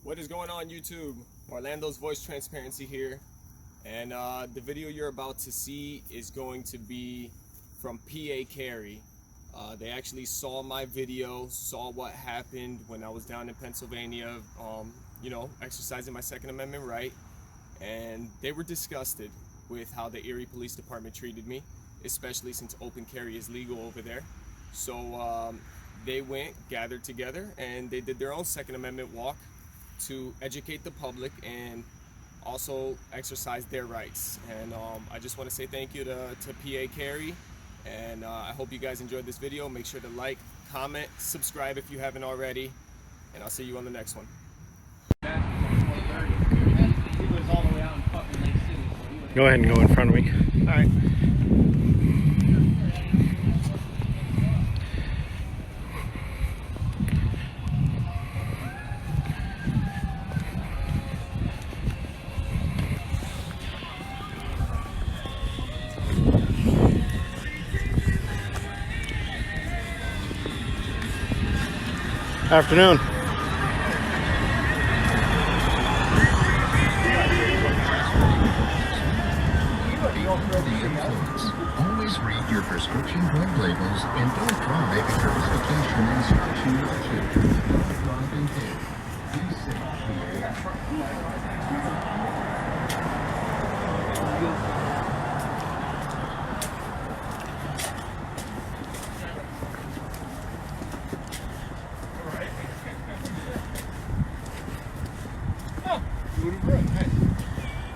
What is going on, YouTube? Orlando's Voice Transparency here, and the video you're about to see is going to be from PA Carey. They actually saw my video, saw what happened when I was down in Pennsylvania, you know, exercising my Second Amendment right, and they were disgusted with how the Erie Police Department treated me, especially since open carry is legal over there. So they went, gathered together, and they did their own Second Amendment walk to educate the public and also exercise their rights. And I just want to say thank you to PA Carey, and I hope you guys enjoyed this video. Make sure to like, comment, subscribe if you haven't already, and I'll see you on the next one. Go ahead and go in front of me. All right. Afternoon. Always read your prescription drug labels and don't drive if your medication instruction matches. Don't drive impaired. Be safe.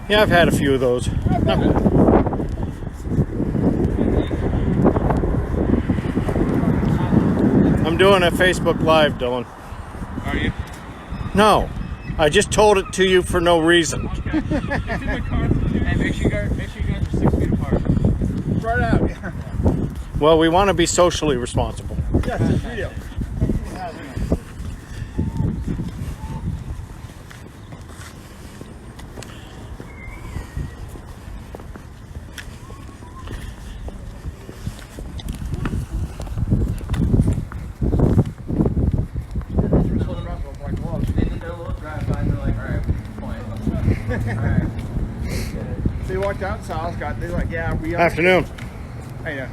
Yeah, I've had a few of those. I'm doing a Facebook Live, Dylan. Are you? No, I just told it to you for no reason. Okay. It's in my car. Hey, make sure you guys are 6 feet apart. Right out. Yeah. Well, we want to be socially responsible. Yeah, it's a video. They walked out, Sal's got, they're like, yeah, we are. Afternoon. Hey, yeah.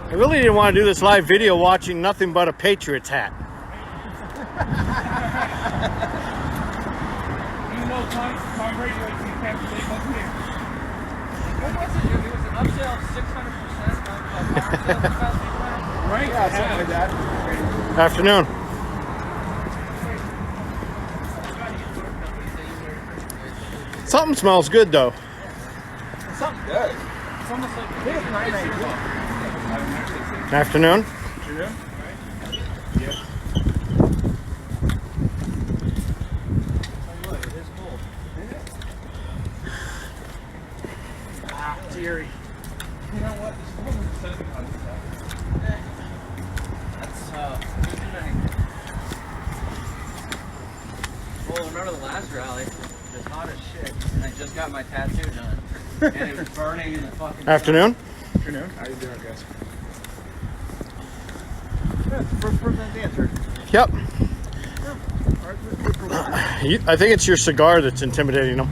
I really didn't want to do this live video watching nothing but a Patriots hat. You know, Tom Brady likes to capture the whole game. What was it? It was an upsell of 600%. Right? Yeah, something like that. Afternoon. Something smells good though. Something good. It's almost like, I think it's 992. Afternoon. Yeah. Jerry. You know what? This wasn't setting on stuff. That's well, remember the last rally? It was hot as shit, and I just got my tattoo done, and it was burning in the fucking. Afternoon. Afternoon. How you doing, guys? Yeah, first person to answer. Yep. I think it's your cigar that's intimidating them.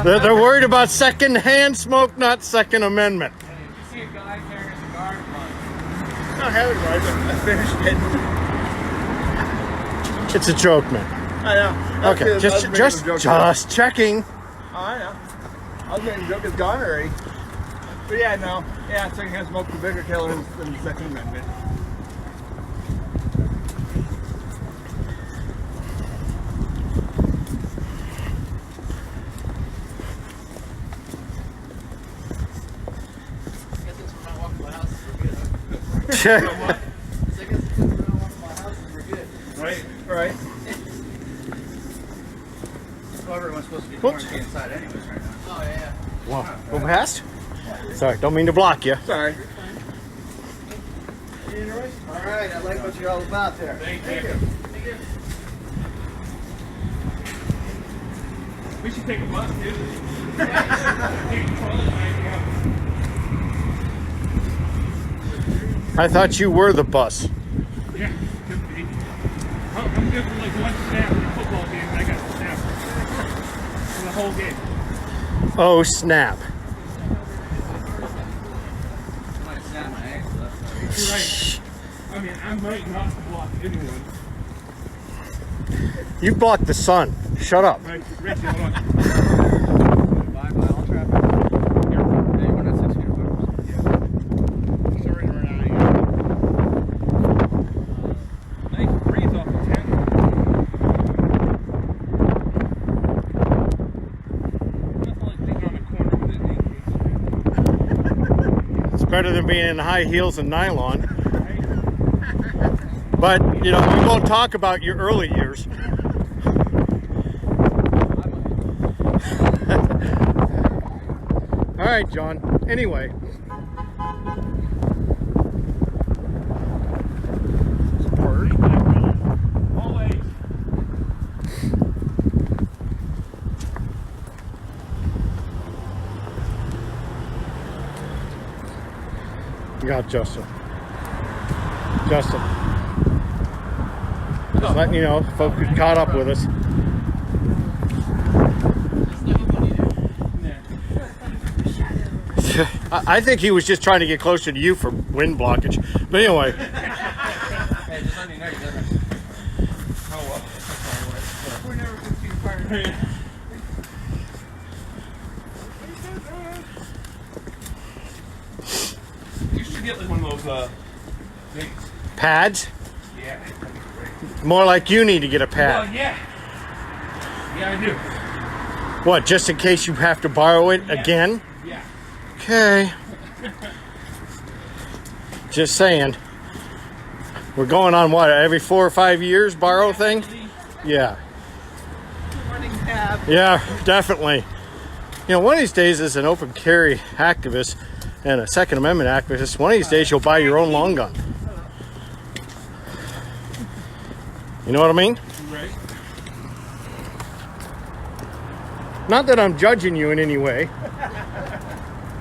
They're worried about second-hand smoke, not Second Amendment. You see a guy carrying a cigar, come on. It's not heavy, right? I finished it. It's a joke, man. I know. Okay, just checking. Oh, I know. I was making a joke. It's gone already. But yeah, no. Yeah, second-hand smoke the bigger killers than the Second Amendment. Right. Well, everyone's supposed to be quarantined inside anyways right now. Oh, yeah. Well, go past? Sorry, don't mean to block you. Sorry. All right, I like what you're all about there. Thank you. Thank you. We should just take a bus, dude. I thought you were the bus. Yeah, could be. I'm good for like one snap in a football game, and I got the snap for the whole game. Oh, snap. I might snap my ankle. You're right. I mean, I might not block anyone. You blocked the sun. Shut up. Right, Richie, hold on. 5 mile traffic. Hey, we're not 6 feet apart. Sorry to run out of here. Nice breeze off the tent. Nothing like being on a corner with an It's better than being in high heels and nylon. But, you know, we won't talk about your early years. All right, John. Anyway. Always. You got Justin. Justin. Just letting you know, folks who caught up with us. I think he was just trying to get closer to you for wind blockage. But anyway. Hey, just let me know you doesn't. Oh, well. We're never 15 fire. You should get like one of those things. Pads? Yeah. More like you need to get a pad. Well, yeah. Yeah, I do. What, just in case you have to borrow it again? Yeah. Okay. Just saying. We're going on what, every 4 or 5 years borrow thing? Yeah. Running tab. Yeah, definitely. You know, one of these days as an open carry activist and a Second Amendment activist, one of these days you'll buy your own long gun. You know what I mean? Right. Not that I'm judging you in any way.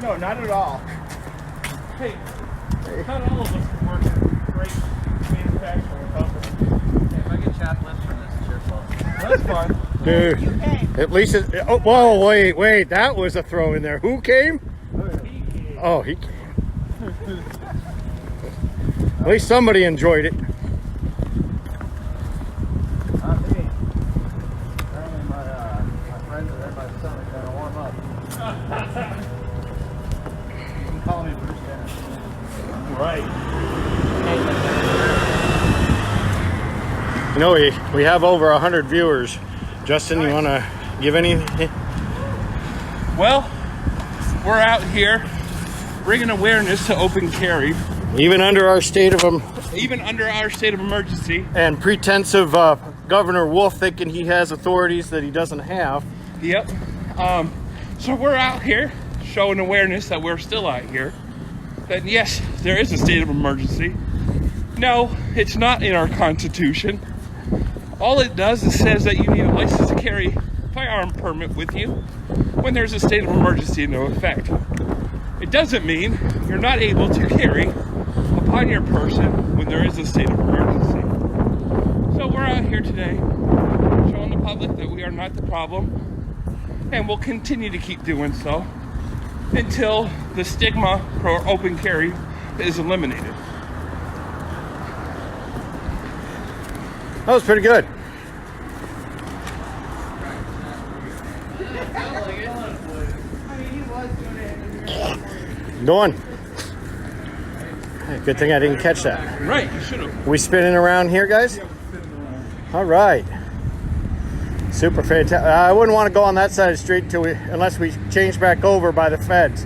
No, not at all. Hey, not all of us can work at a great manufacturing company. Hey, if I get chapped lips from this, it's your fault. That's fun. Dude, at least it, oh, whoa, wait, that was a throw in there. Who came? Oh, he came. At least somebody enjoyed it. Not me. Apparently my friends are there by the sun. They're trying to warm up. You can call me Bruce Dennis. Right. You know, we have over 100 viewers. Justin, you want to give any? Well, we're out here bringing awareness to open carry, Even under our state of even under our state of emergency. and pretense of Governor Wolf thinking he has authorities that he doesn't have. Yep. So we're out here showing awareness that we're still out here. That yes, there is a state of emergency. No, it's not in our Constitution. All it does is says that you need a license to carry firearm permit with you when there's a state of emergency in effect. It doesn't mean you're not able to carry upon your person when there is a state of emergency. So we're out here today showing the public that we are not the problem, and we'll continue to keep doing so until the stigma for open carry is eliminated. That was pretty good. Go on. Hey, good thing I didn't catch that. Right, you should have. We spinning around here, guys? All right. Super fantastic. I wouldn't want to go on that side of the street unless we change back over by the feds.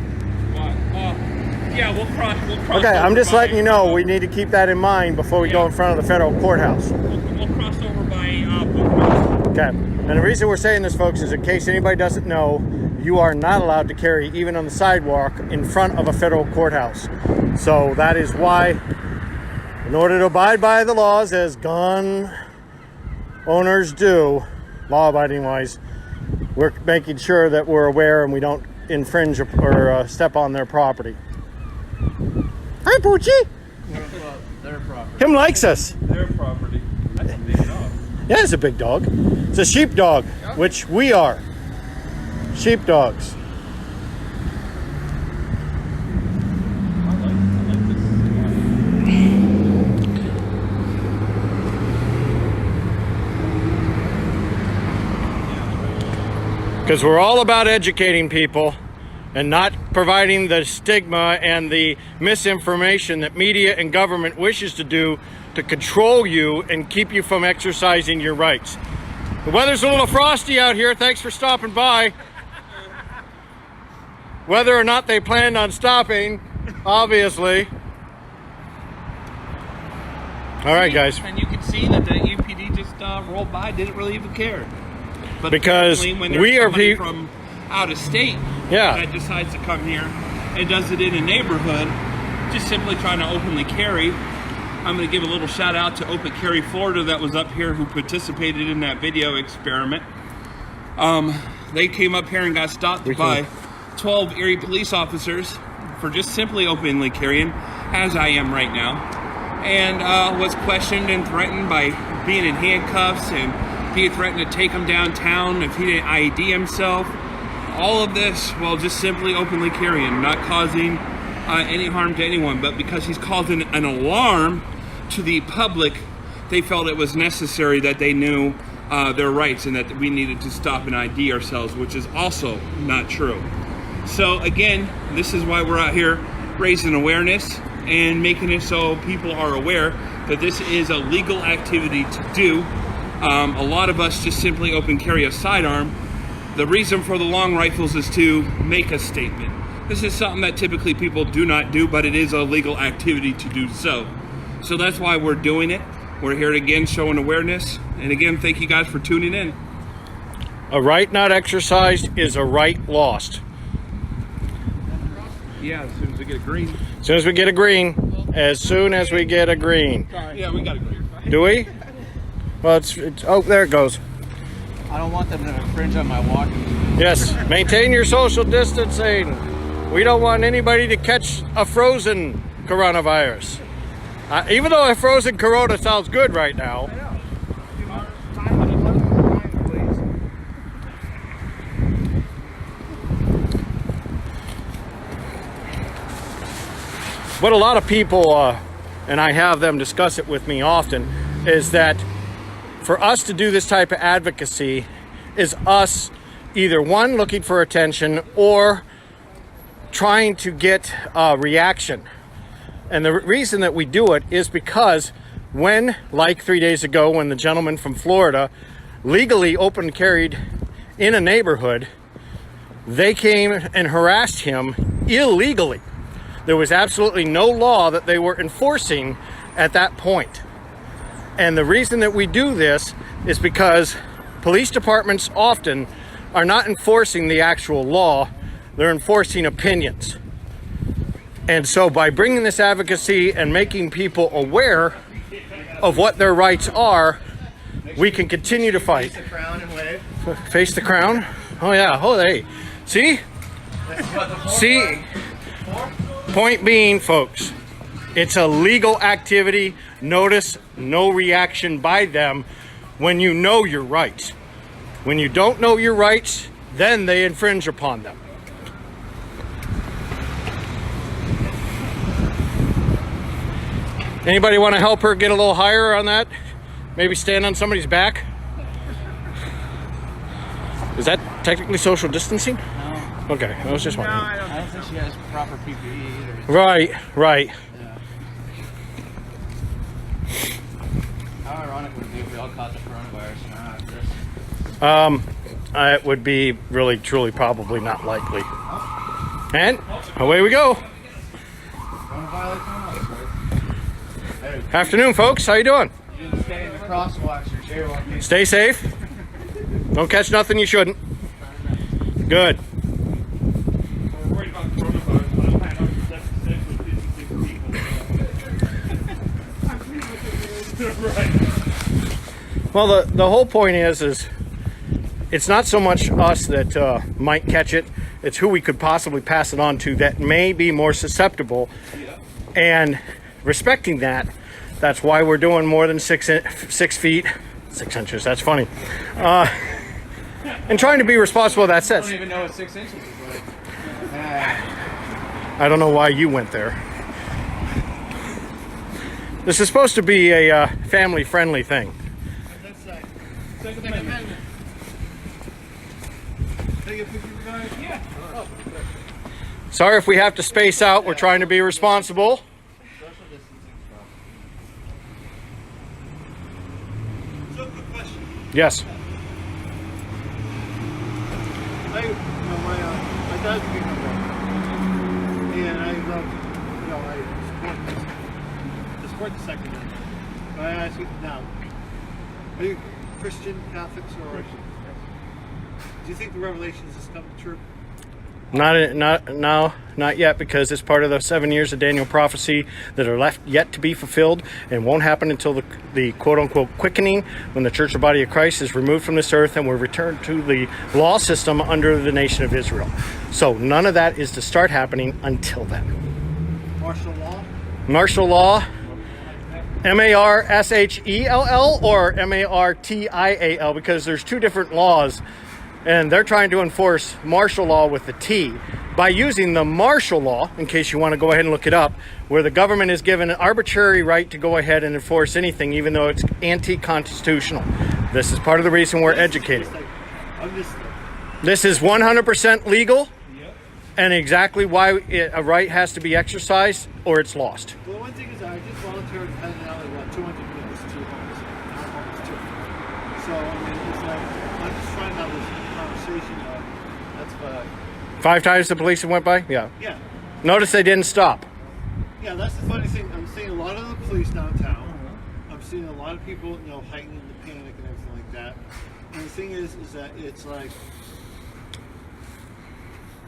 Yeah, we'll cross. Okay, I'm just over letting you know we need to keep that in mind before we go in front of the federal courthouse. We'll cross over by Blue Cross. Okay. And the reason we're saying this, folks, is in case anybody doesn't know, you are not allowed to carry even on the sidewalk in front of a federal courthouse. So that is why, in order to abide by the laws as gun owners do, law-abiding wise, We're making sure that we're aware and we don't infringe or step on their property. Hi, Poochie. Well, their property. Him likes us. Their property. That's a big dog. Yeah, it's a big dog. It's a sheepdog, which we are. Sheepdogs. Because we're all about educating people and not providing the stigma and the misinformation that media and government wishes to do to control you and keep you from exercising your rights. The weather's a little frosty out here. Thanks for stopping by. Whether or not they planned on stopping, obviously. All right, guys. And you can see that the UPD just rolled by, didn't really even care. But Because when we are somebody from out of state that decides to come here and does it in a neighborhood, just simply trying to openly carry. I'm going to give a little shout out to Open Carry Florida that was up here who participated in that video experiment. They came up here and got stopped by 12 Erie police officers for just simply openly carrying, as I am right now, and was questioned and threatened by being in handcuffs, and he threatened to take him downtown if he didn't ID himself. All of this while just simply openly carrying, not causing any harm to anyone, but because he's causing an alarm to the public, they felt it was necessary that they knew their rights and that we needed to stop and ID ourselves, which is also not true. So again, this is why we're out here raising awareness and making it so people are aware that this is a legal activity to do. A lot of us just simply open carry a sidearm. The reason for the long rifles is to make a statement. This is something that typically people do not do, but it is a legal activity to do so. So that's why we're doing it. We're here again showing awareness. And again, thank you guys for tuning in. A right not exercised is a right lost. Yeah, as soon as we get a green. As soon as we get a green. As soon as we get a green. Yeah, we got a green. Do we? Well, it's oh, there it goes. I don't want them to infringe on my walking. Yes, maintain your social distancing. We don't want anybody to catch a frozen coronavirus. Even though a frozen corona sounds good right now. What a lot of people, and I have them discuss it with me often, is that for us to do this type of advocacy is us either one, looking for attention, or trying to get a reaction. And the reason that we do it is because when, like 3 days ago, when the gentleman from Florida legally open carried in a neighborhood, they came and harassed him illegally. There was absolutely no law that they were enforcing at that point. And the reason that we do this is because police departments often are not enforcing the actual law, they're enforcing opinions. And so by bringing this advocacy and making people aware of what their rights are, we can continue to fight. Face the crown and wave. Face the crown? Oh yeah, oh hey. See? See? Point being, folks, it's a legal activity. Notice no reaction by them when you know your rights. When you don't know your rights, then they infringe upon them. Anybody want to help her get a little higher on that? Maybe stand on somebody's back? Is that technically social distancing? No. Okay, I was just wondering. I don't think she has proper PPE either. Right, right. Yeah. How ironic would it be if we all caught the coronavirus and not this? It would be really, truly, probably not likely. And away we go. Afternoon, folks. How you doing? You didn't stay in the crosswalks or jaywalking. Stay safe. Don't catch nothing you shouldn't. Good. We're worried about coronavirus, but I'm planning on 76 with 56 people. Right. Well, the whole point is it's not so much us that might catch it, it's who we could possibly pass it on to that may be more susceptible. And respecting that, that's why we're doing more than 6 feet, 6 inches, that's funny. And trying to be responsible in that sense. I don't even know what 6 inches is like. I don't know why you went there. This is supposed to be a family-friendly thing. Second Amendment. Take a picture, guys? Yeah. Oh, Sorry if we have to space out. We're trying to be responsible. So, quick question. Yes. My dad's a big number. And I love, I support the Second Amendment. But I ask you now, are you Christian, Catholics, or Christian? Do you think the Revelations has come true? Not yet, because it's part of the 7 years of Daniel prophecy that are left yet to be fulfilled and won't happen until the quote-unquote quickening, when the church or body of Christ is removed from this earth and we're returned to the law system under the nation of Israel. So none of that is to start happening until then. Martial law? Martial law, M-A-R-S-H-E-L-L or M-A-R-T-I-A-L, because there's two different laws. And they're trying to enforce martial law with the T by using the martial law, in case you want to go ahead and look it up, where the government is given an arbitrary right to go ahead and enforce anything, even though it's anti-constitutional. This is part of the reason we're educating. This is 100% legal, and exactly why a right has to be exercised or it's lost. Well, one thing is I just volunteered heading out like 200 meals to homeless. Now homeless too. So, I mean, it's like, I'm just trying to have this conversation of, that's what 5 times the police went by? Yeah. Yeah. Notice they didn't stop. Yeah, that's the funny thing. I'm seeing a lot of the police downtown. I'm seeing a lot of people, heightening the panic and everything like that. And the thing is that it's like,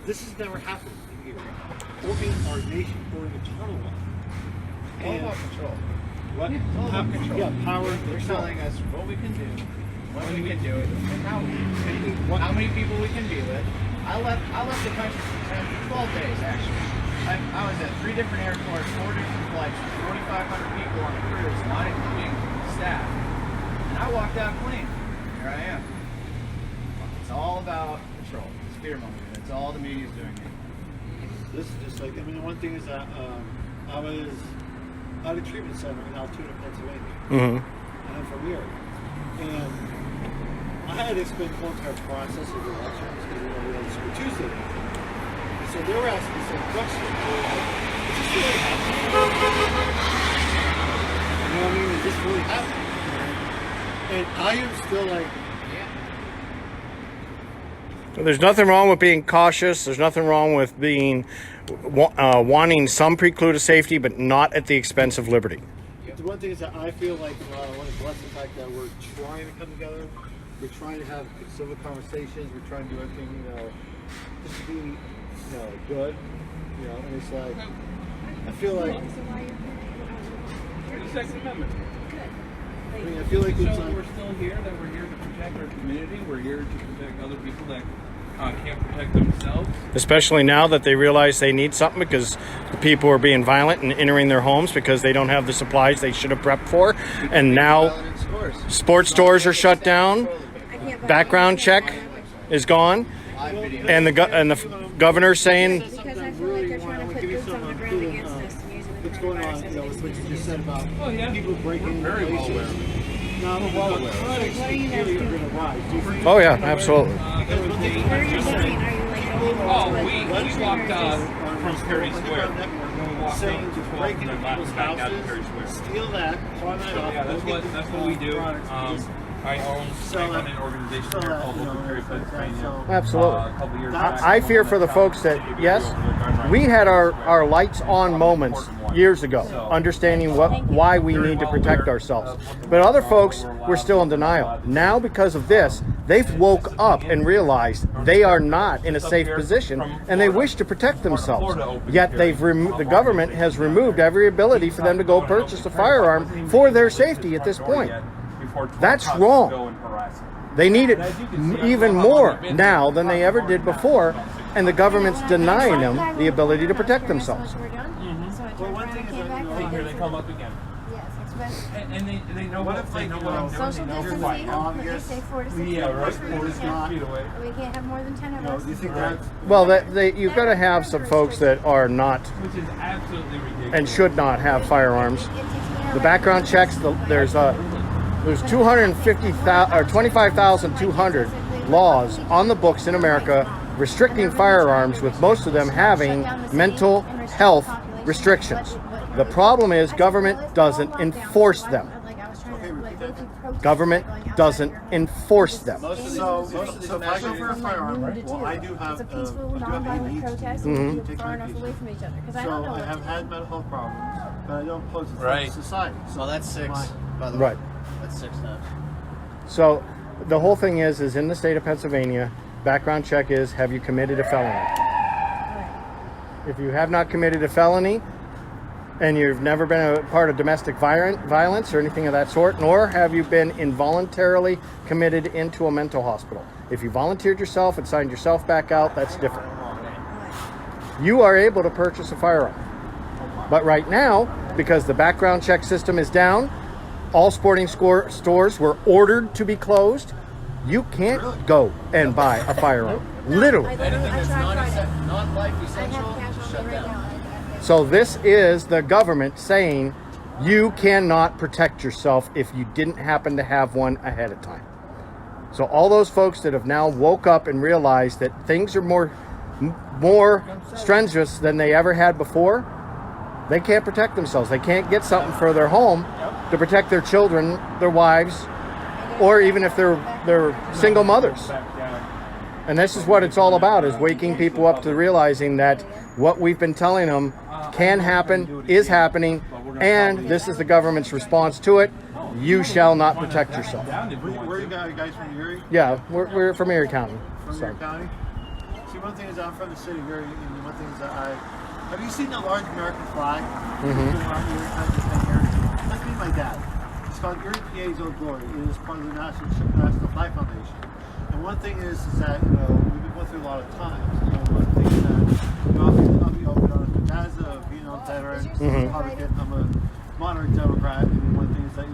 this has never happened in here. Or in our nation, or in the Commonwealth. All about control. What? It's all about control. Yeah, power and They're control. telling us what we can do, when we can do it, and how many people we can be with. I left the country for 12 days, actually. I was at 3 different airports, 4 different flights, 4,500 people on a cruise, not including staff. And I walked out clean. Here I am. It's all about control. It's fear mongering. That's all the media's doing here. This is just like, the one thing is that I was at a treatment center in Altoona, Pennsylvania. Mm-hmm. And I'm from here. And I had to explain the whole entire process of the elections because we had Super Tuesday. And so they were asking the same question. They were like, is this really happening? You know what I mean? Is this really happening? And I am still like, There's nothing wrong with being cautious. There's nothing wrong with being wanting some precluded safety, but not at the expense of liberty. the one thing is that I feel like I want to bless the fact that we're trying to come together. We're trying to have civil conversations. We're trying to do everything, just to be, good. And it's like, I feel like. The Second Amendment. I mean, I feel like it's like, we're still here, that we're here to protect our community, we're here to protect other people that can't protect themselves. Especially now that they realize they need something because the people are being violent and entering their homes because they don't have the supplies they should have prepped for. And now sports stores are shut down, background check is gone, and the governor's saying... Because I feel like they're trying to put boots on the ground against us and using it what's going on, with what you just said about people breaking Very well aware. Now, products really are going to rise. Do you think Oh yeah, absolutely. Where are you looking? Are you like Oh, we walked from Perry Square. saying to break into people's houses, steal that, pawn that off, Yeah, go get the that's what we do. products, I own sell an it, organization sell here that, called Overreach, Pennsylvania. Absolutely. A couple years I fear for the folks that, yes, we had our lights on moments years ago, understanding why we need to protect ourselves. But other folks were still in denial. Now, because of this, they've woke up and realized they are not in a safe position and they wish to protect themselves. Yet the government has removed every ability for them to go purchase a firearm for their safety at this point. That's wrong. They need it even more now than they ever did before, and the government's denying them the ability to protect themselves. Well, one thing is that Here they come up again. And they know What if, like, Social distancing, they say 4 to 6 feet. Yeah, right. 4 to 6 feet away. We can't have more than 10 of us. Do you think that's Well, you've got to have some folks that are not Which is absolutely ridiculous. and should not have firearms. The background checks, there's 250,000 or 25,200 laws on the books in America restricting firearms, with most of them having mental health restrictions. The problem is government doesn't enforce them. Government doesn't enforce them. so if I go for a firearm, well, I do have non-violent protest, Mhm. and far enough away from each other. Because I don't So know I what have to do. had mental health problems, but I don't pose a threat Right. to society. So Well, that's 6, by the way. Right. That's 6 now. So the whole thing is in the state of Pennsylvania, background check is, have you committed a felony? If you have not committed a felony, and you've never been a part of domestic violence or anything of that sort, nor have you been involuntarily committed into a mental hospital. If you volunteered yourself and signed yourself back out, that's different. You are able to purchase a firearm. But right now, because the background check system is down, all sporting stores were ordered to be closed. You can't go and buy a firearm. Literally. Anything that's Friday. non-life I essential, have cash on shut me right down. now. So this is the government saying you cannot protect yourself if you didn't happen to have one ahead of time. So all those folks that have now woke up and realized that things are more strenuous than they ever had before, they can't protect themselves. They can't get something for their home to protect their children, their wives, or even if they're single mothers. And this is what it's all about, is waking people up to realizing that what we've been telling them can happen, is happening, and this is the government's response to it. You shall not protect yourself. where are you guys from Erie? Yeah, we're from Erie County. From So. Erie County? See, one thing is I'm from the city of Erie, and one thing is that have you seen the large American flag? That's me and my dad. It's called Erie PA's Old Glory. It is part of the National Flag Foundation. And one thing is that, we've been going through a lot of times. One thing is that, I'll be open on it. As a veteran, Republican, I'm a moderate Democrat, and one thing is that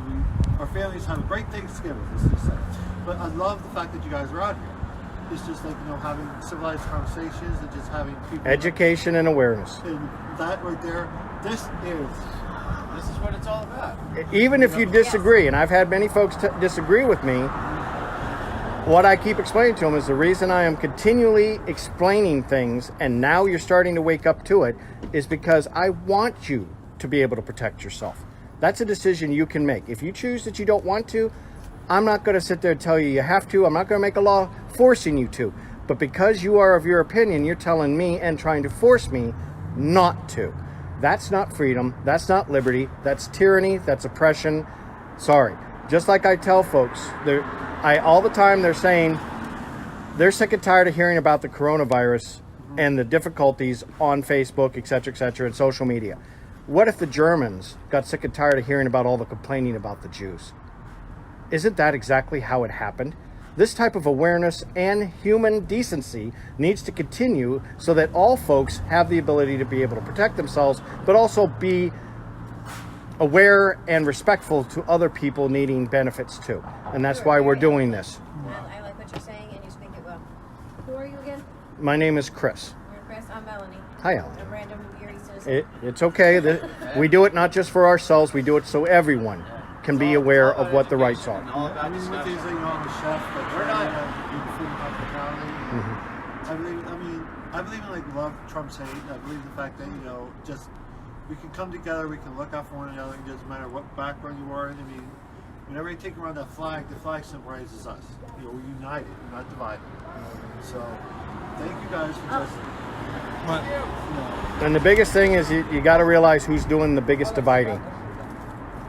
our families have a great Thanksgiving, let's just say. But I love the fact that you guys are out here. It's just like, having civilized conversations and just having people. Education and awareness. And that right there, this is what it's all about. Even if you disagree, and I've had many folks disagree with me, what I keep explaining to them is the reason I am continually explaining things, and now you're starting to wake up to it, is because I want you to be able to protect yourself. That's a decision you can make. If you choose that you don't want to, I'm not going to sit there and tell you you have to. I'm not going to make a law forcing you to. But because you are of your opinion, you're telling me and trying to force me not to. That's not freedom. That's not liberty. That's tyranny. That's oppression. Sorry. Just like I tell folks, all the time they're saying they're sick and tired of hearing about the coronavirus and the difficulties on Facebook, et cetera, and social media. What if the Germans got sick and tired of hearing about all the complaining about the Jews? Isn't that exactly how it happened? This type of awareness and human decency needs to continue so that all folks have the ability to be able to protect themselves, but also be aware and respectful to other people needing benefits too. And that's why we're doing this. I like what you're saying, and you speak it well. Who are you again? My name is Chris. You're Chris. I'm Melanie. Hi, Ellen. A random Erie citizen. It's okay. We do it not just for ourselves. We do it so everyone can be aware of what the rights are. All about one thing is that, discussion. I'm a chef, like, We're not- food and hospitality. I believe in like love trumps hate. I believe the fact that, just we can come together, we can look out for one another. It doesn't matter what background you are. Whenever you take around that flag, the flag symbolizes us. We're united, we're not divided. So, thank you guys for just. And the biggest thing is you got to realize who's doing the biggest dividing.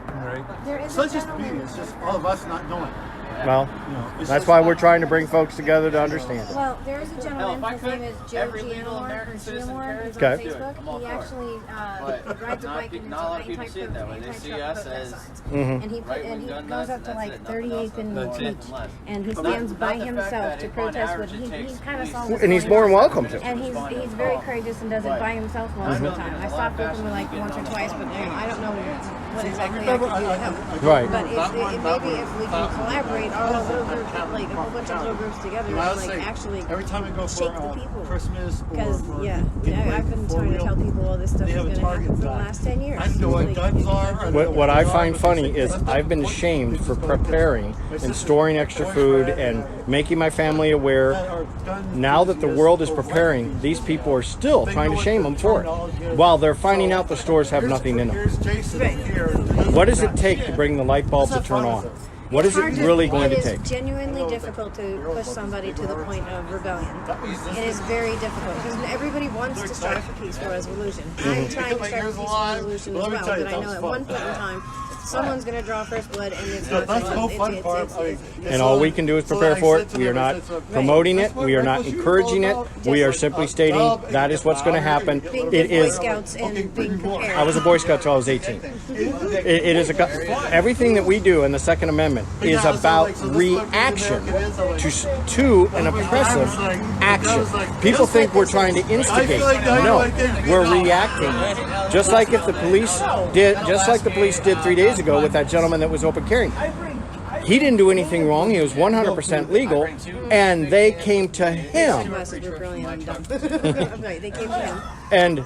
Right. There is It's a not just me, gentleman- it's just all of us not knowing. Well, that's why we're trying to bring folks together to understand it. Well, there is a gentleman, his name is Joe Gianmore, he's on Okay. Facebook. He actually rides a bike and it's anti-protest signs. Mhm. And he goes up to like 38th and Peach, and he stands by himself to protest what he kind of saw. And he's more than welcome to. And he's very courageous and does it by himself most of the time. I stopped with him like once or twice, but I don't know what exactly I could do to help. Right. But maybe if we can collaborate all of little groups, like a whole bunch of little groups together, and like actually every time I go shake for the people. Christmas, Because I've been trying to tell people all this stuff is going to happen for the last 10 years. I know what guns are. What I find funny is I've been shamed for preparing and storing extra food and making my family aware. Now that the world is preparing, these people are still trying to shame them for it, while they're finding out the stores have nothing in them. What does it take to bring the light bulb to turn on? What is it really going to take? It is genuinely difficult to push somebody to the point of rebellion. It is very difficult because everybody wants to strive for peaceful resolution. I'm trying to strive for peaceful resolution as well, but I know at one point in time, someone's going to draw first blood, and it's going to And all we can do is prepare for it. We are not promoting it. We are not encouraging it. We are simply stating that is what's going to happen. It is. Scouts and being prepared. I was a Boy Scout till I was 18. It is everything that we do in the Second Amendment is about reaction to an oppressive action. People think we're trying to instigate. No, we're reacting. Just like if the police did 3 days ago with that gentleman that was open carrying. He didn't do anything wrong. He was 100% legal, and they came to him. They came to him. And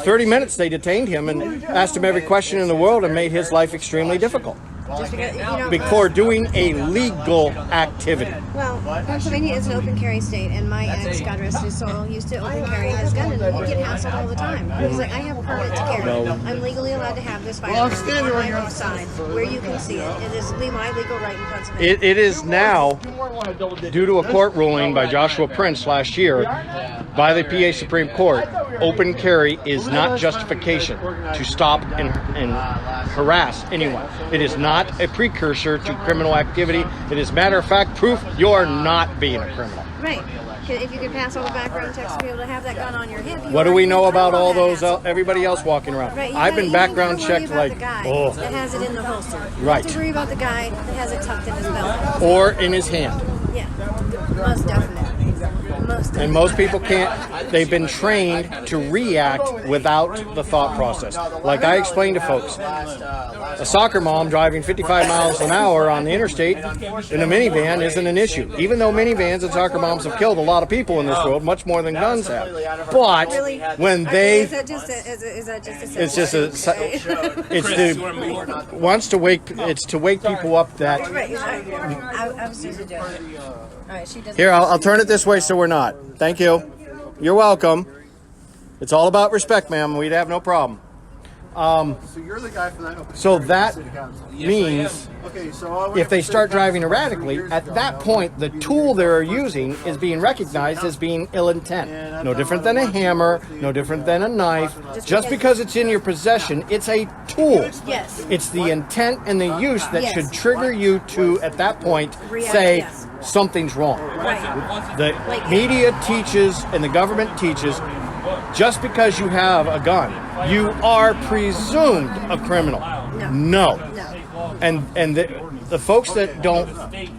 30 minutes they detained him and asked him every question in the world and made his life extremely difficult. Just because, Before doing a legal activity. Well, Pennsylvania is an open carry state, and my ex, God rest his soul, used to open carry his gun, and he get hassled all the time. He's like, I have a permit to carry. I'm legally allowed to have this firearm on my left side, where you can see it. It is my legal right in Pennsylvania. It is now, due to a court ruling by Joshua Prince last year, by the PA Supreme Court, open carry is not justification to stop and harass anyone. It is not a precursor to criminal activity. It is, matter of fact, proof you're not being a criminal. Right. If you could pass all the background checks to be able to have that gun on your hip. What do we know about all those, everybody else walking around? Right, I've been background checked like, oh. That has it in the holster. Right. You have to worry about the guy that has it tucked in his belt. Or in his hand. Yeah, most definitely. And most people can't, they've been trained to react without the thought process. Like I explained to folks, a soccer mom driving 55 miles an hour on the interstate in a minivan isn't an issue. Even though minivans and soccer moms have killed a lot of people in this world, much more than guns have. But when they... Is that just a it's just it's to wake people up that... I was just joking. Here, I'll turn it this way so we're not. Thank you. You're welcome. It's all about respect, ma'am. We'd have no problem. So you're the guy for that. So that means if they start driving erratically, at that point, the tool they're using is being recognized as being ill intent. No different than a hammer, no different than a knife. Just because it's in your possession, it's a tool. Yes. It's the intent and the use that should trigger you to, at that point, say something's wrong. Right. The media teaches and the government teaches just because you have a gun, you are presumed a criminal. No. And the folks that don't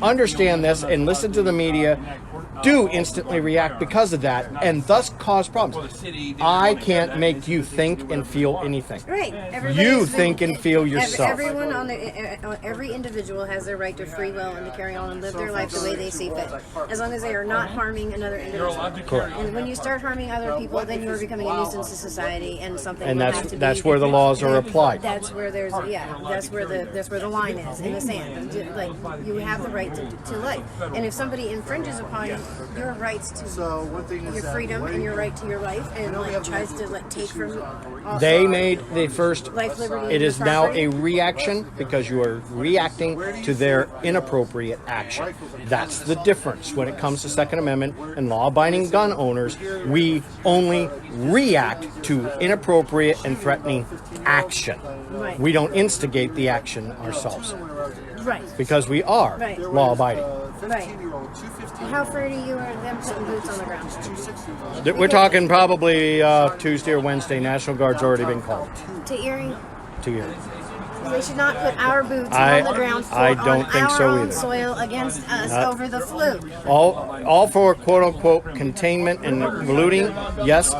understand this and listen to the media do instantly react because of that, and thus cause problems. I can't make you think and feel anything. Right. You think and feel yourself. Everyone every individual has their right to free will and to carry on and live their life the way they see fit, as long as they are not harming another individual. Correct. And when you start harming other people, then you are becoming a nuisance to society, and something. And will have to that's be, where the laws are applied. That's where there's that's where the line is in the sand. Like you have the right to life, and if somebody infringes upon your rights to your freedom and your right to your life, and tries to take from you. They made the first. Life, liberty, It is and now property. a reaction because you are reacting to their inappropriate action. That's the difference when it comes to Second Amendment and law-abiding gun owners. We only react to inappropriate and threatening action. Right. We don't instigate the action ourselves. Right. because we are Right. law-abiding. Right. How afraid are you of them putting boots on the ground? We're talking probably Tuesday or Wednesday. National Guard's already been called To Erie? to Erie. They should not put our boots I- on the ground for, I don't on think our so own either. soil against us over the flu. All for quote-unquote containment and looting. Yes,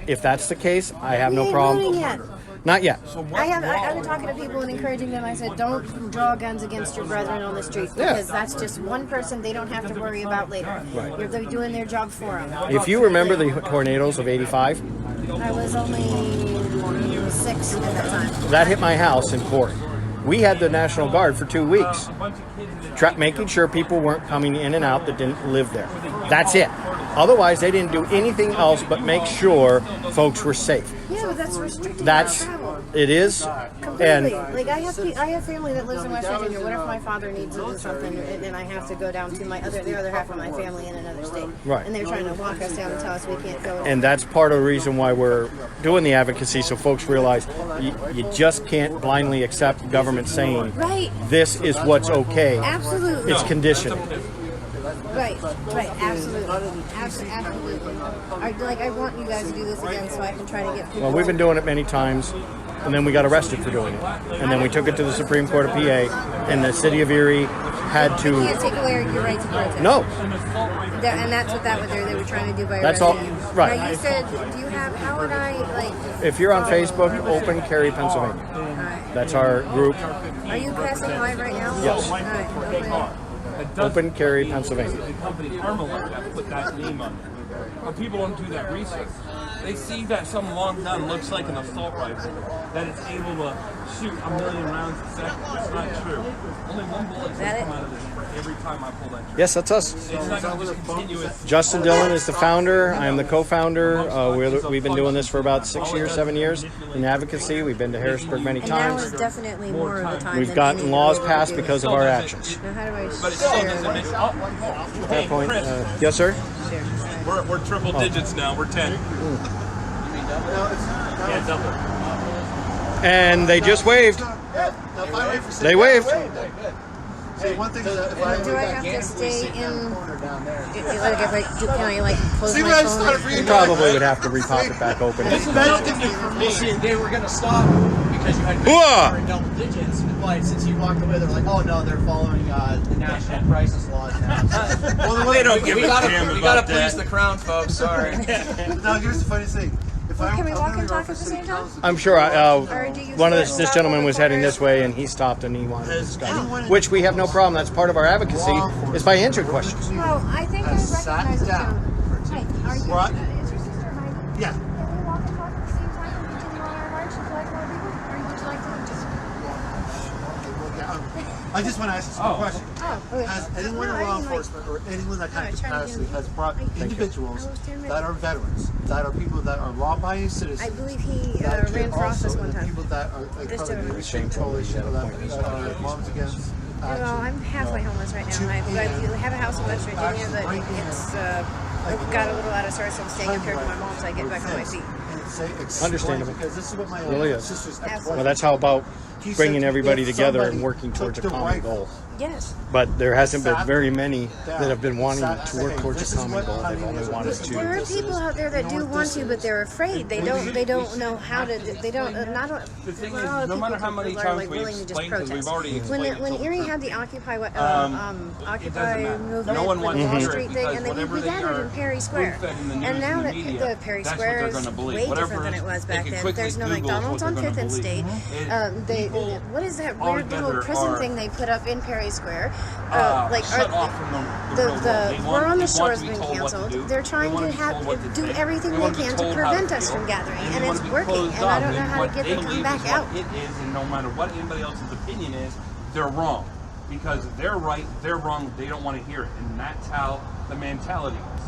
if that's the case, I have We no ain't problem. looting yet. Not yet. I've been talking to people and encouraging them. I said, don't draw guns against your brethren on the street because that's just one person they don't have to worry about later. They're doing their job for them. If you remember the tornadoes of '85, I was only 6 at that time. that hit my house in Corey. We had the National Guard for 2 weeks, making sure people weren't coming in and out that didn't live there. That's it. Otherwise, they didn't do anything else but make sure folks were safe. Yeah, but that's restricting That's travel. it is, Completely. and Like I have family that lives in West Virginia. What if my father needs to do something and I have to go down to the other half of my family in another state? Right. And they're trying to walk us down and tell us we can't go. and that's part of the reason why we're doing the advocacy, so folks realize you just can't blindly accept government saying Right. this is what's okay. Absolutely. It's conditional. Right. Absolutely. Absolutely. I want you guys to do this again so I can try to get people. Well, we've been doing it many times, and then we got arrested for doing it. And then we took it to the Supreme Court of PA, and the city of Erie had You can't to... take away your right to protest. No, And that's what they were trying to do by That's arresting all- you. right. Now you said, do you have, how would I, like... if you're on Facebook, Open Carry Pennsylvania. Alright. That's our group, Are you passing live right now? Yes. Alright, okay. Open Carry Pennsylvania. The company Armalite that put that name on there. But people don't do that research. They see that some long gun looks like an assault rifle, that it's able to shoot 1,000,000 rounds a second. It's not true. Only one bullet's That gonna come it? out of this every time I pull that trigger. Yes, that's us. It's not gonna just continuous. Justin Dillon is the founder. I'm the co-founder. We've been doing this for about 6 years, 7 years in advocacy. We've been to Harrisburg many And now times. is definitely more of the time We've than gotten any laws other passed day. because of our actions. Now how do I But it still share doesn't make this? At that point, yes, sir. We're triple digits now. We're 10. Yeah, double. And they just waved. They waved. See, one thing that if I Do I have to stay in? Like if I do, can I like close See my what I phone? started for You you probably would have to repop it back open. Well, see, they were gonna stop because you had Hooah! in double digits, but since you walked away, they're like, "Oh no, they're following the national crisis laws now." Well, they don't we gotta please the crown, folks. Sorry. Now, here's the funny thing. If I, Can we I'm walk gonna and run talk for at the city same time? council- I'm sure Or do you one of stop this gentleman was heading before- this way, and he stopped and he wanted to discuss, which we have no problem. That's part of our advocacy, is by answering questions. Well, I think I Has recognize sat this down gentleman. Hey, are you? What? Is your sister Heidi? Yeah. Can we walk and talk at the same time and continue on our march and collect more people? Or would you like to just? I just want to ask you a question. Oh, okay. Has anyone in No, I law didn't, like- enforcement or anyone that kind of No, I tried to capacity do- has brought individuals I was 10 minutes. that are veterans, that are people that are law-abiding citizens? I believe he that ran for office also one the time. people that are like This part of gentleman. the Shane Coalition that are moms against action. Well, I'm halfway homeless right now. I have a house in West Virginia, but it's got a little out of sorts. So I'm staying up here with my mom, so I get back on my feet. Understandable. Because this is what my Really is. sister's Absolutely. Well, that's how about He bringing said everybody if together somebody and working towards a took the common rifle goal. Yes. But there hasn't been Sat very many down, that have been wanting sat to work saying, towards this a is common what goal. They've honey only is. wanted There are to. people out there that do want to, but they're afraid. They don't know how to. They don't. Not a, The thing not is, a lot of no matter people how many are times like we willing to just explain, because we've protest. already explained When it to Erie them. had the Occupy It doesn't Occupy matter. movement, No one with wants the to Wall hear it Street thing, because and then whatever we they gathered are in Perry Square. spoon-fed in the news And now and that the media, the Perry that's what Square they're is gonna believe. way Whatever different than it was they back can then. quickly There's no Google is McDonald's what on they're 5th and gonna State. believe. What is that all weird little together prison are, thing they put up in Perry Square? shut off from the real world. They We're want- on the they want shore's to be been told what to canceled. do. They're They trying want to be told what to do think. everything They they want to be can to told how prevent us feel. from gathering, They and want it's to be working. closed And I off, don't know and how to what get they them to come believe back is out. what it is, and no matter what anybody else's opinion is, they're wrong. Because they're right, they're wrong, they don't want to hear it. And that's how the mentality is.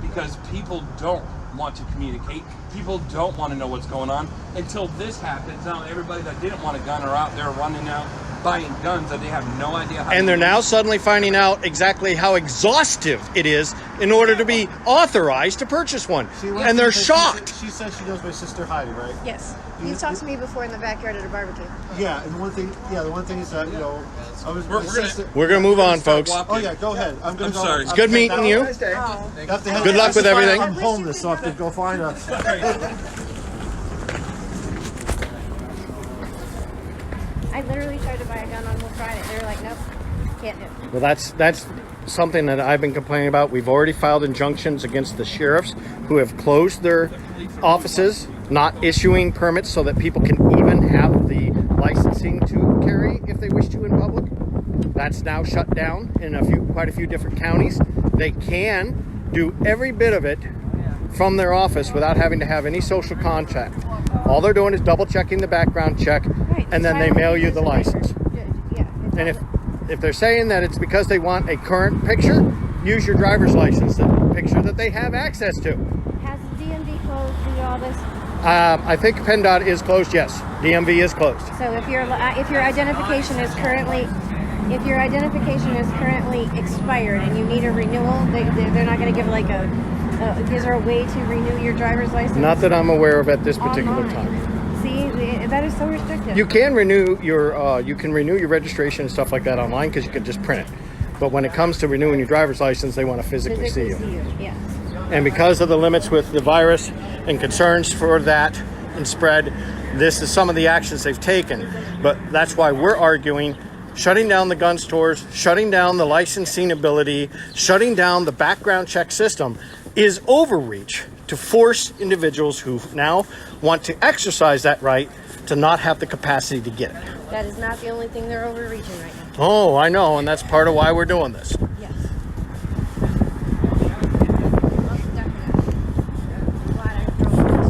Because people don't want to communicate. People don't want to know what's going on until this happens. Now everybody that didn't want a gun are out there running out, buying guns that they have no idea how to And they're use. now suddenly finding out exactly how exhaustive it is in order to be authorized to purchase one. And they're shocked. She says she knows my sister Heidi, right? Yes. You've talked to me before in the backyard at a barbecue. Yeah, and the one thing is that, you know, I was my sister. We're going to move on, folks. Oh yeah, go ahead. I'm gonna go. sorry. It's good meeting you. Oh. Good luck with everything. I'm homeless, so I have to go find a. I literally tried to buy a gun on Good Friday. They were like, nope, can't do it. Well, that's something that I've been complaining about. We've already filed injunctions against the sheriffs who have closed their offices, not issuing permits so that people can even have the licensing to carry if they wish to in public. That's now shut down in quite a few different counties. They can do every bit of it from their office without having to have any social contact. All they're doing is double checking the background check, Right, and then so I they don't mail think you the there's a license. Yeah. And if they're saying that it's because they want a current picture, use your driver's license, the picture that they have access to. Has the DMV closed due to all this? I think PennDOT is closed, yes. DMV is closed. So if your identification is currently expired and you need a renewal, they're not going to give like is there a way to renew your driver's license? Not that I'm aware of at this particular Online. time. See, that is so restrictive. You can renew your registration and stuff like that online because you can just print it. But when it comes to renewing your driver's license, they want to physically see you. Yes. And because of the limits with the virus and concerns for that and spread, this is some of the actions they've taken. But that's why we're arguing shutting down the gun stores, shutting down the licensing ability, shutting down the background check system is overreach to force individuals who now want to exercise that right to not have the capacity to get it. That is not the only thing they're overreaching right now. Oh, I know, and that's part of why we're doing this. Yes. Most definitely. Glad I drove this.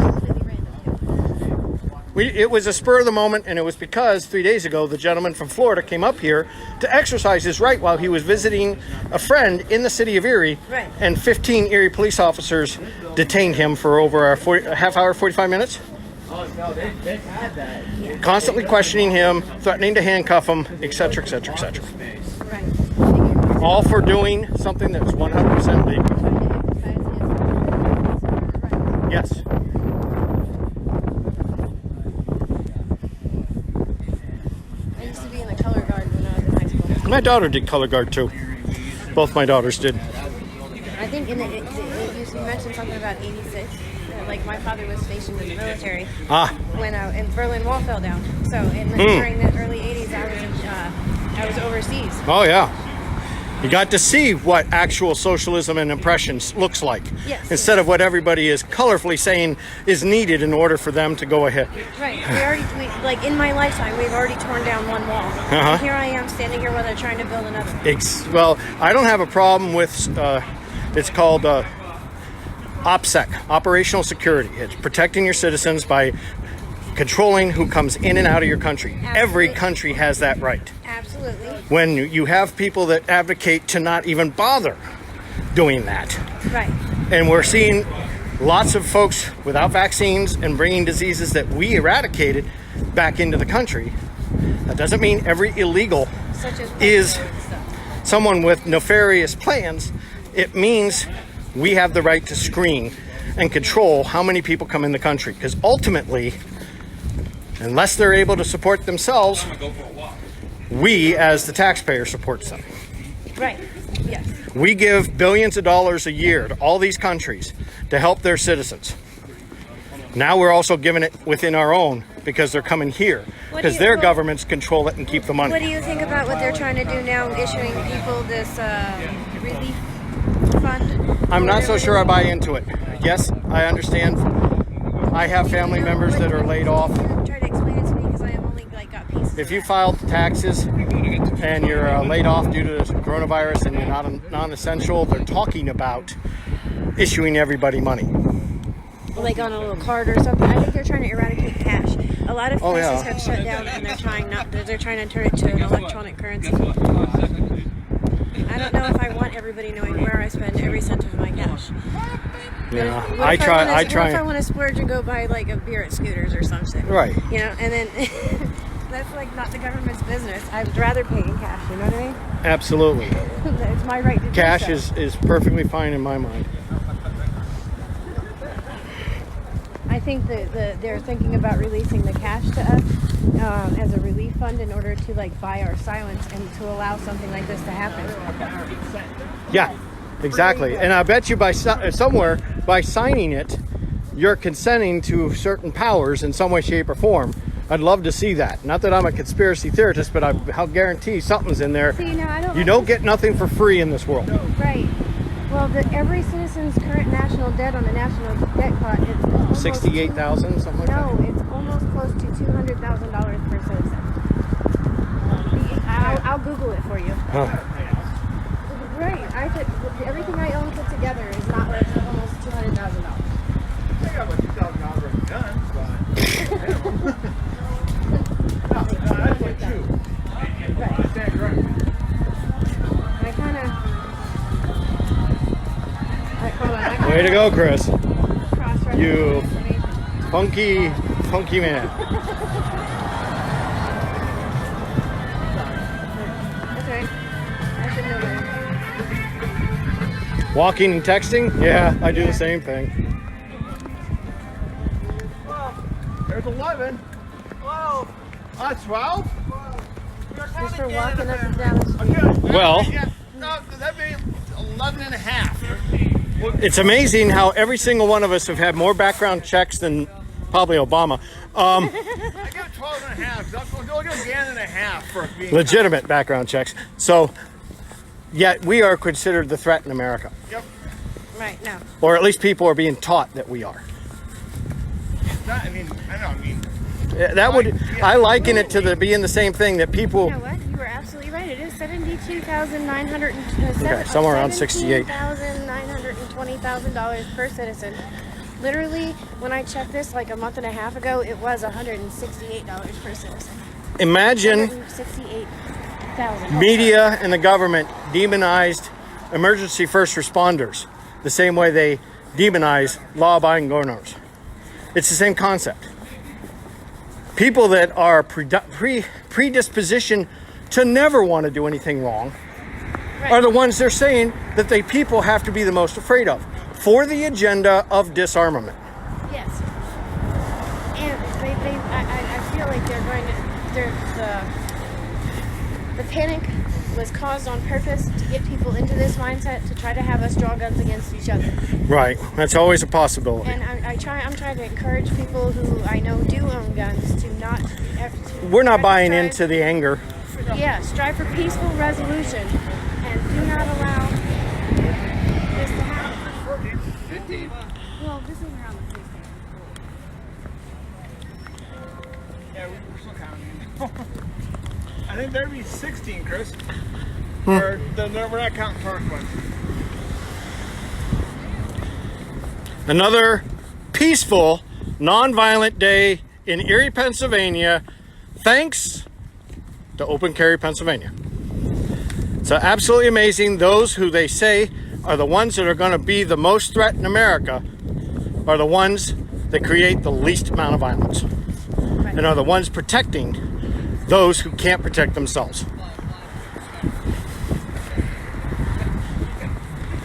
Completely random too. It was a spur of the moment, and it was because 3 days ago the gentleman from Florida came up here to exercise his right while he was visiting a friend in the city of Erie. Right. And 15 Erie police officers detained him for over a half hour, 45 minutes. Oh, no, they've had that. Constantly questioning him, threatening to handcuff him, etc., etc., etc. Right. All for doing something that's 100% legal. Yes. I used to be in the color guard when I was in high school. My daughter did color guard too. Both my daughters did. I think you mentioned something about 86. Like my father was stationed in the military when the Berlin Wall fell down. So during the early 80s, I was overseas. Oh yeah. You got to see what actual socialism and oppression looks like. Yes. Instead of what everybody is colorfully saying is needed in order for them to go ahead. Right. Like in my lifetime, we've already torn down one wall. And here I am standing here while they're trying to build another. Well, I don't have a problem with, it's called OPSEC, Operational Security. It's protecting your citizens by controlling who comes in and out of your country. Absolutely. Every country has that right. Absolutely. When you have people that advocate to not even bother doing that. Right. And we're seeing lots of folks without vaccines and bringing diseases that we eradicated back into the country. That doesn't mean every illegal Such as is someone with nefarious plans. It means we have the right to screen and control how many people come in the country. Because ultimately, unless they're able to support themselves, we as the taxpayer supports them. Right. Yes. We give billions of dollars a year to all these countries to help their citizens. Now we're also giving it within our own because they're coming here because their governments control it and keep the money. What do you think about what they're trying to do now, issuing people this relief fund? I'm not so sure I buy into it. Yes, I understand. I have family members that are laid off. Try to explain it to me because I have only got pieces. If you filed taxes and you're laid off due to coronavirus and you're not non-essential, they're talking about issuing everybody money. Like on a little card or something. I think they're trying to eradicate cash. A lot of places have shut down and they're trying to turn it to an electronic currency. I don't know if I want everybody knowing where I spend every cent of my cash. Yeah, What if I want to splurge and go buy like a beer at Scooters or something? Right. You know, and then that's like not the government's business. I would rather pay in cash. You know what I mean? Absolutely. It's my right to do Cash so. is perfectly fine in my mind. I think that they're thinking about releasing the cash to us as a relief fund in order to like buy our silence and to allow something like this to happen. Yeah, exactly. And I bet you by somewhere by signing it, you're consenting to certain powers in some way, shape, or form. I'd love to see that. Not that I'm a conspiracy theorist, but I'll guarantee something's in there. See, now, I don't You don't get nothing for free in this world. Right. Well, every citizen's current national debt on the national debt pot is almost 68,000, something like that. No, it's almost close to $200,000 per citizen. I'll Google it for you. Huh. Right. I said everything I own put together is not worth almost $200,000. I got about $2,000 worth of guns, but that's like two. Right. I stand corrected. I kind of. Hold on. Way to go, Chris. Cross-reference You- information. Funky man. That's right. I should know better. Walking and texting? Yeah, I do the same thing. There's 11. 12. 12? Just for walking up and down the street. Well, Yeah, no, that'd be 11 and a half. it's amazing how every single one of us have had more background checks than probably Obama. I got 12 and a half. I'll go again and a half for being. Legitimate background checks. So, yet we are considered the threat in America. Yep. Right, no. Or at least people are being taught that we are. Not, I mean, I know, I mean. That would, I liken it to being the same thing that people, You know what? You were absolutely right. It is $72,900. Okay, somewhere around 68. $17,920,000 per citizen. Literally, when I checked this like a month and a half ago, it was $168 per citizen. imagine $168,000. media and the government demonized emergency first responders the same way they demonize law-abiding governors. It's the same concept. People that are predispositioned to never want to do anything wrong are the ones they're saying that the people have to be the most afraid of for the agenda of disarmament. Yes. And I feel like they're going to, the panic was caused on purpose to get people into this mindset to try to have us draw guns against each other. Right. That's always a possibility. And I'm trying to encourage people who I know do own guns to not have to. We're not buying strive- into the anger. Yeah, strive for peaceful resolution and do not allow this to happen. 15. Well, this is around the 16th. Yeah, we're still counting. I think there'd be 16, Chris. Or we're not counting park ones. Another peaceful, non-violent day in Erie, Pennsylvania, thanks to Open Carry Pennsylvania. So absolutely amazing. Those who they say are the ones that are going to be the most threat in America are the ones that create the least amount of violence and are the ones protecting those who can't protect themselves.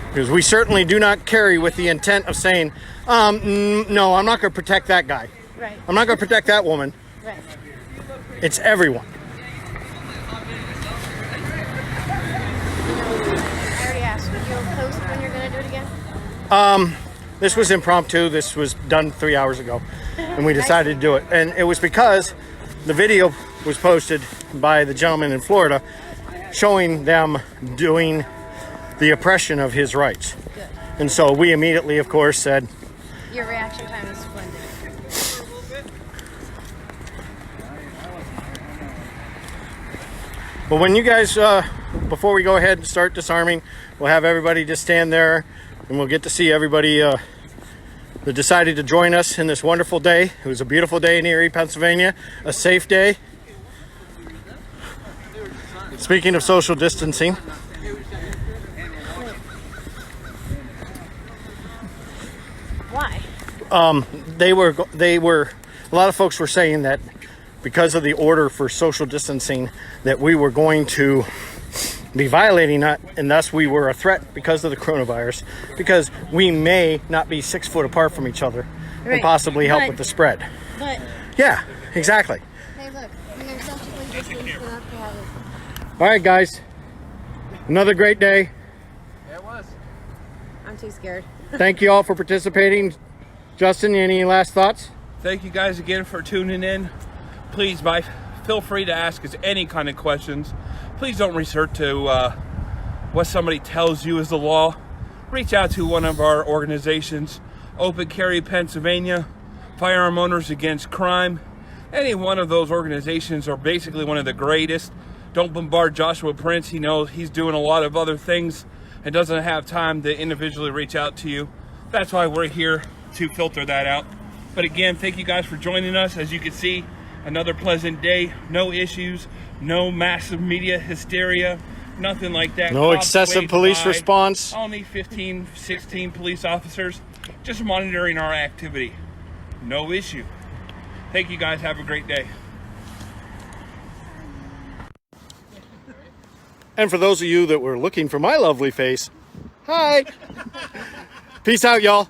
Because we certainly do not carry with the intent of saying, no, I'm not going to protect that guy. Right. I'm not going to protect that woman. Right. It's everyone. I already asked. Would you post when you're going to do it again? This was impromptu. This was done 3 hours ago, and we decided to do it. And it was because the video was posted by the gentleman in Florida showing them doing the oppression of his rights. Good. And so we immediately, of course, said, Your reaction time is splendid. but when you guys, before we go ahead and start disarming, we'll have everybody just stand there and we'll get to see everybody that decided to join us in this wonderful day. It was a beautiful day in Erie, Pennsylvania, a safe day. Speaking of social distancing, Why? they were, a lot of folks were saying that because of the order for social distancing, that we were going to be violating that, and thus we were a threat because of the coronavirus, because we may not be 6 foot apart from each other and Right. possibly help But- with the spread. But Yeah, exactly. hey, look, we are socially distanced enough to have it. All right, guys. Another great day. It was. I'm too scared. Thank you all for participating. Justin, any last thoughts? Thank you guys again for tuning in. Please, feel free to ask us any kind of questions. Please don't resort to what somebody tells you is the law. Reach out to one of our organizations, Open Carry Pennsylvania, Firearm Owners Against Crime. Any one of those organizations are basically one of the greatest. Don't bombard Joshua Prince. He knows he's doing a lot of other things and doesn't have time to individually reach out to you. That's why we're here to filter that out. But again, thank you guys for joining us. As you can see, another pleasant day. No issues, no massive media hysteria, nothing like that. No Cops excessive waved police by. response. Only 15, 16 police officers just monitoring our activity. No issue. Thank you guys. Have a great day. And for those of you that were looking for my lovely face, hi. Peace out, y'all.